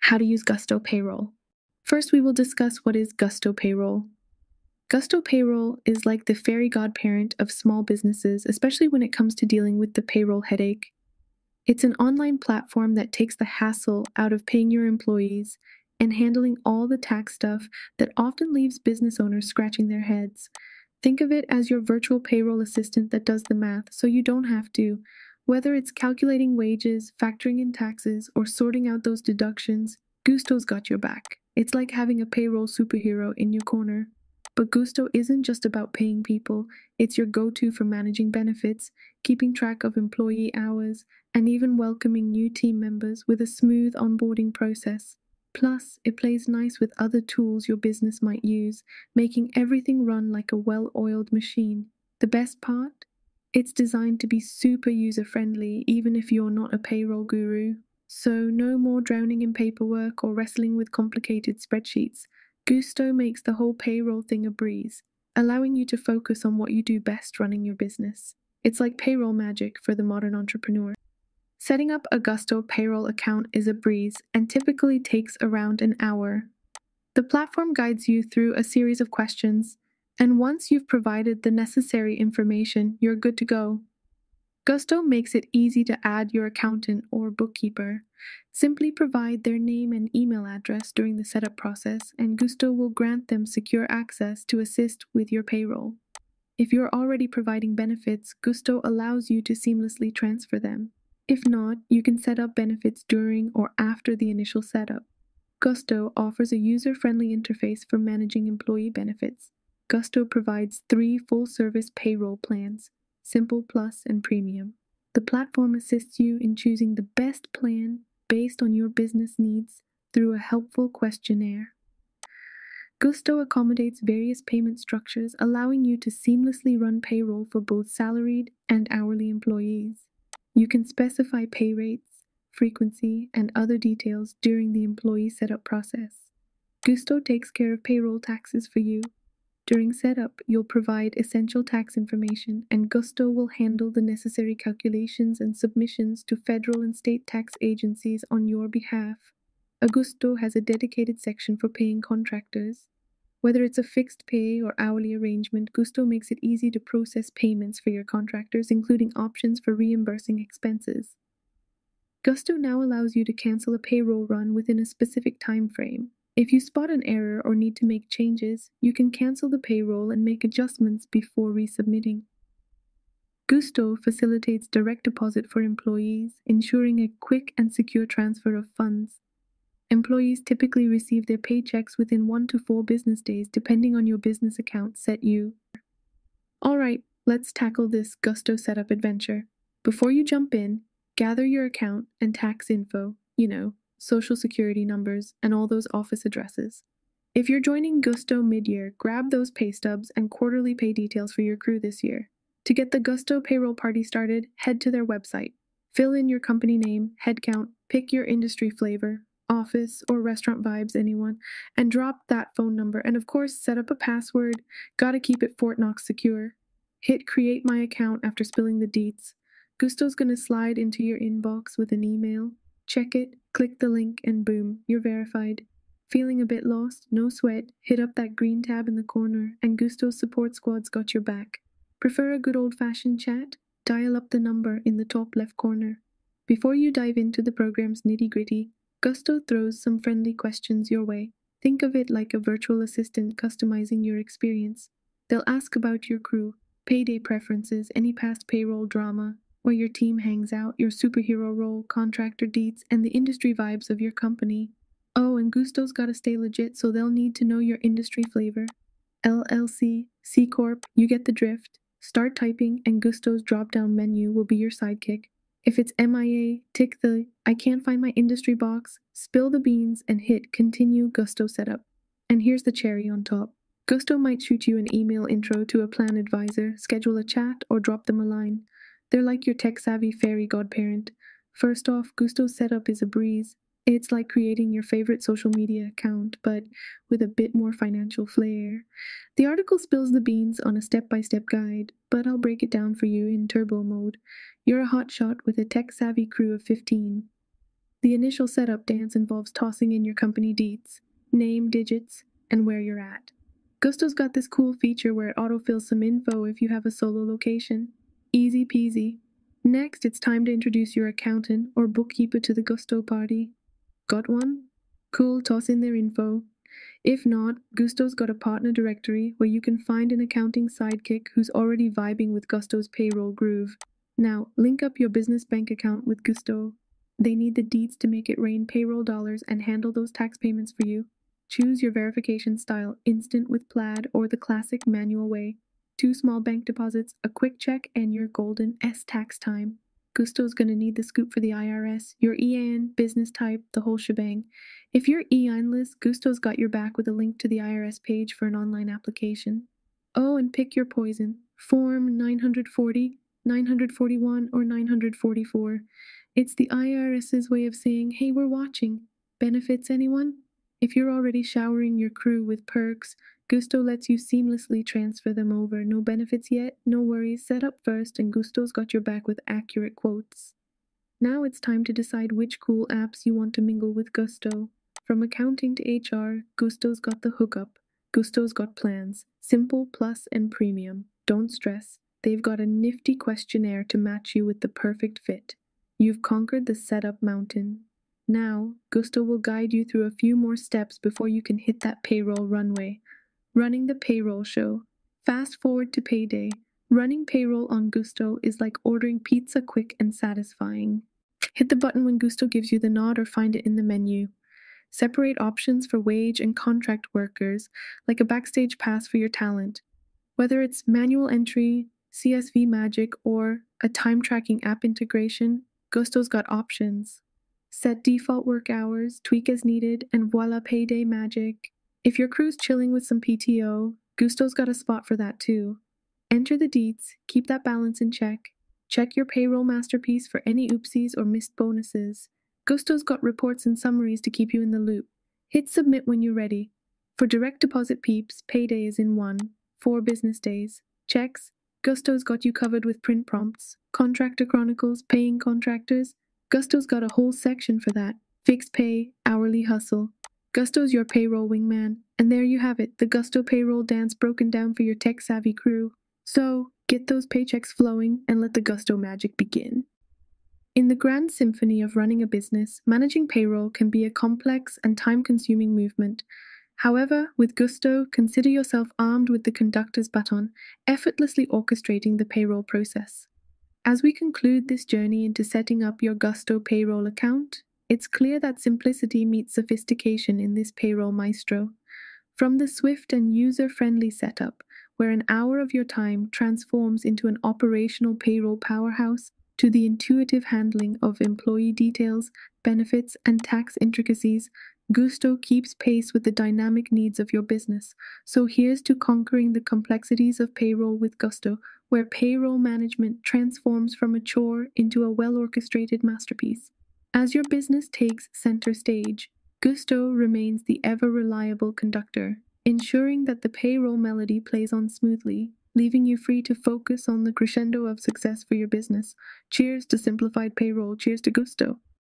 How to use Gusto Payroll. First, we will discuss what is Gusto Payroll. Gusto Payroll is like the fairy godparent of small businesses, especially when it comes to dealing with the payroll headache. It's an online platform that takes the hassle out of paying your employees and handling all the tax stuff that often leaves business owners scratching their heads. Think of it as your virtual payroll assistant that does the math so you don't have to. Whether it's calculating wages, factoring in taxes, or sorting out those deductions, Gusto's got your back. It's like having a payroll superhero in your corner. But Gusto isn't just about paying people, it's your go-to for managing benefits, keeping track of employee hours, and even welcoming new team members with a smooth onboarding process. Plus, it plays nice with other tools your business might use, making everything run like a well-oiled machine. The best part? It's designed to be super user-friendly, even if you're not a payroll guru. So no more drowning in paperwork or wrestling with complicated spreadsheets. Gusto makes the whole payroll thing a breeze, allowing you to focus on what you do best running your business. It's like payroll magic for the modern entrepreneur. Setting up a Gusto payroll account is a breeze and typically takes around an hour. The platform guides you through a series of questions, and once you've provided the necessary information, you're good to go. Gusto makes it easy to add your accountant or bookkeeper. Simply provide their name and email address during the setup process, and Gusto will grant them secure access to assist with your payroll. If you're already providing benefits, Gusto allows you to seamlessly transfer them. If not, you can set up benefits during or after the initial setup. Gusto offers a user-friendly interface for managing employee benefits. Gusto provides 3 full-service payroll plans: Simple, Plus, and Premium. The platform assists you in choosing the best plan based on your business needs through a helpful questionnaire. Gusto accommodates various payment structures, allowing you to seamlessly run payroll for both salaried and hourly employees. You can specify pay rates, frequency, and other details during the employee setup process. Gusto takes care of payroll taxes for you. During setup, you'll provide essential tax information, and Gusto will handle the necessary calculations and submissions to federal and state tax agencies on your behalf. Gusto has a dedicated section for paying contractors. Whether it's a fixed pay or hourly arrangement, Gusto makes it easy to process payments for your contractors, including options for reimbursing expenses. Gusto now allows you to cancel a payroll run within a specific time frame. If you spot an error or need to make changes, you can cancel the payroll and make adjustments before resubmitting. Gusto facilitates direct deposit for employees, ensuring a quick and secure transfer of funds. Employees typically receive their paychecks within 1 to 4 business days, depending on your business account set you. Alright, let's tackle this Gusto setup adventure. Before you jump in, gather your account and tax info, social security numbers, and all those office addresses. If you're joining Gusto mid-year, grab those pay stubs and quarterly pay details for your crew this year. To get the Gusto payroll party started, head to their website. Fill in your company name, headcount, pick your industry flavor, office or restaurant vibes, anyone, and drop that phone number. And of course, set up a password. Gotta keep it Fort Knox secure. Hit create my account after spilling the deets. Gusto's gonna slide into your inbox with an email. Check it, click the link, and boom, you're verified. Feeling a bit lost? No sweat. Hit up that green tab in the corner, and Gusto's support squad's got your back. Prefer a good old-fashioned chat? Dial up the number in the top left corner. Before you dive into the program's nitty-gritty, Gusto throws some friendly questions your way. Think of it like a virtual assistant customizing your experience. They'll ask about your crew, payday preferences, any past payroll drama, where your team hangs out, your superhero role, contractor deets, and the industry vibes of your company. Oh, and Gusto's gotta stay legit, so they'll need to know your industry flavor. LLC, C Corp, you get the drift. Start typing, and Gusto's drop-down menu will be your sidekick. If it's MIA, tick the I can't find my industry box, spill the beans, and hit Continue Gusto Setup. And here's the cherry on top. Gusto might shoot you an email intro to a plan advisor, schedule a chat, or drop them a line. They're like your tech-savvy fairy godparent. First off, Gusto's setup is a breeze. It's like creating your favorite social media account, but with a bit more financial flair. The article spills the beans on a step-by-step guide, but I'll break it down for you in turbo mode. You're a hotshot with a tech-savvy crew of 15. The initial setup dance involves tossing in your company deets, name, digits, and where you're at. Gusto's got this cool feature where it autofills some info if you have a solo location. Easy peasy. Next, it's time to introduce your accountant or bookkeeper to the Gusto party. Got one? Cool, toss in their info. If not, Gusto's got a partner directory where you can find an accounting sidekick who's already vibing with Gusto's payroll groove. Now, link up your business bank account with Gusto. They need the deeds to make it rain payroll dollars and handle those tax payments for you. Choose your verification style, instant with Plaid or the classic manual way. 2 small bank deposits, a quick check, and your golden S-tax time. Gusto's gonna need the scoop for the IRS, your EIN, business type, the whole shebang. If you're EIN-less, Gusto's got your back with a link to the IRS page for an online application. Oh, and pick your poison. Form 940, 941, or 944. It's the IRS's way of saying, hey, we're watching. Benefits anyone? If you're already showering your crew with perks, Gusto lets you seamlessly transfer them over. No benefits yet? No worries. Set up first, and Gusto's got your back with accurate quotes. Now it's time to decide which cool apps you want to mingle with Gusto. From accounting to HR, Gusto's got the hookup. Gusto's got plans. Simple, plus, and premium. Don't stress. They've got a nifty questionnaire to match you with the perfect fit. You've conquered the setup mountain. Now, Gusto will guide you through a few more steps before you can hit that payroll runway. Running the payroll show. Fast forward to payday. Running payroll on Gusto is like ordering pizza quick and satisfying. Hit the button when Gusto gives you the nod or find it in the menu. Separate options for wage and contract workers, like a backstage pass for your talent. Whether it's manual entry, CSV magic, or a time tracking app integration, Gusto's got options. Set default work hours, tweak as needed, and voila, payday magic. If your crew's chilling with some PTO, Gusto's got a spot for that too. Enter the deets, keep that balance in check. Check your payroll masterpiece for any oopsies or missed bonuses. Gusto's got reports and summaries to keep you in the loop. Hit submit when you're ready. For direct deposit peeps, payday is in 4 business days. Checks, Gusto's got you covered with print prompts. Contractor chronicles, paying contractors. Gusto's got a whole section for that. Fixed pay, hourly hustle. Gusto's your payroll wingman. And there you have it, the Gusto payroll dance broken down for your tech-savvy crew. So, get those paychecks flowing and let the Gusto magic begin. In the grand symphony of running a business, managing payroll can be a complex and time-consuming movement. However, with Gusto, consider yourself armed with the conductor's baton, effortlessly orchestrating the payroll process. As we conclude this journey into setting up your Gusto payroll account, it's clear that simplicity meets sophistication in this payroll maestro. From the swift and user-friendly setup, where an hour of your time transforms into an operational payroll powerhouse, to the intuitive handling of employee details, benefits, and tax intricacies, Gusto keeps pace with the dynamic needs of your business. So here's to conquering the complexities of payroll with Gusto, where payroll management transforms from a chore into a well-orchestrated masterpiece. As your business takes center stage, Gusto remains the ever-reliable conductor, ensuring that the payroll melody plays on smoothly, leaving you free to focus on the crescendo of success for your business. Cheers to simplified payroll. Cheers to Gusto.